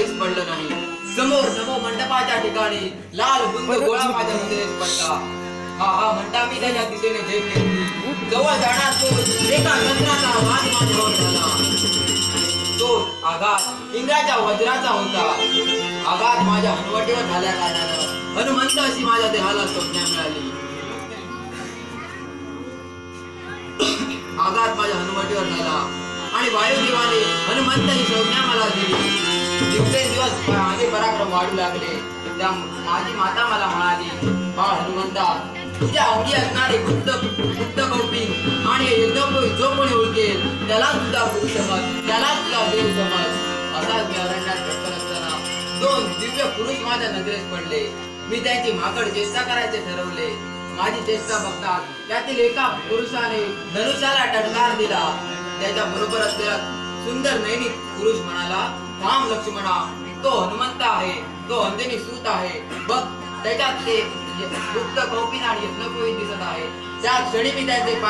काहीच पडलं नाही. समोर नमो मंडपाच्या ठिकाणी लाल बुंद गोळा माझ्या नजरेत पडला. हा हा म्हणता मी त्याच्या दिशेने झेप घेतली. जवळ जाणार तो एका यंत्राचा आवाज माझ्यावर झाला. तो आघात इंद्राच्या वज्राचा होता. आघात माझ्या हनुवटीवर झाल्या कारणानं हनुमंत अशी माझ्या देहाला संज्ञा मिळाली. आघात माझ्या हनुवटीवर झाला आणि वायुदेवाने हनुमंत ही संज्ञा मला दिली. दिवसेंदिवस माझे पराक्रम वाढू लागले. त्या माझी माता मला म्हणाली, बाळ हनुमंता, तुझ्या अंगी असणारे गुप्त कौपिक आणि युद्धपूर्वी जो कोणी ओळखेल त्याला तुझा गुरु समज, त्याला तुझा देव समज. असाच मी अरण्यात भटकत असताना दोन दिव्य पुरुष माझ्या नजरेस पडले. मी त्यांची माकड चेष्टा करायचे ठरवले. माझी चेष्टा बघतात त्यातील एका पुरुषाने धनुष्याला टटकार दिला. त्याच्या बरोबर असलेला सुंदर नैनिक पुरुष म्हणाला, थांब लक्ष्मणा, तो हनुमंत आहे, तो अंजनी सूत आहे. बघ त्याच्यात ते गुप्त कौपिन आणि यज्ञोपवीत दिसत आहे. त्या क्षणी मी त्यांचे